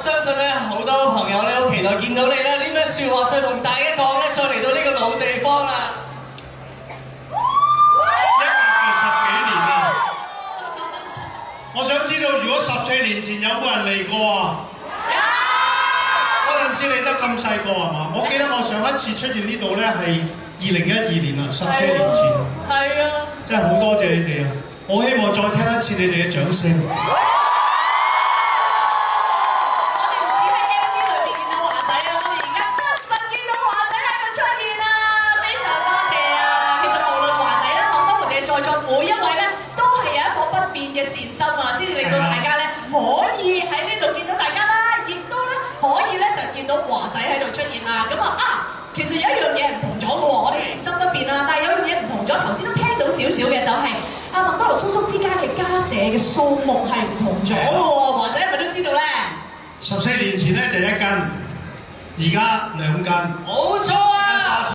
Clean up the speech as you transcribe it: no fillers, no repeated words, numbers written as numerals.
相信咧好多朋友咧好期待見到你啦，啲咩説話再同大家講咧，再嚟到呢個老地方啦。10幾年啦，我想知道如果14年前有冇人嚟過啊？嗰陣時你得咁細個係嘛？我記得我上一次出現呢度咧係2012年啦，14年前。係啊，真係好多謝你哋啊！我希望再聽一次你哋嘅掌聲。每一位咧都係有一顆不變嘅善心啊，先至令到大家咧可以喺呢度見到大家啦，亦都咧可以咧就見到華仔喺度出現啦。咁其實有一樣嘢唔同咗嘅喎，我哋善心不變啦，但係有樣嘢唔同咗，頭先都聽到少少嘅就係麥當勞叔叔之間嘅家舍嘅數目係唔同咗嘅喎，華仔係咪都知道咧14年前咧就1間，而家2間。冇錯啊！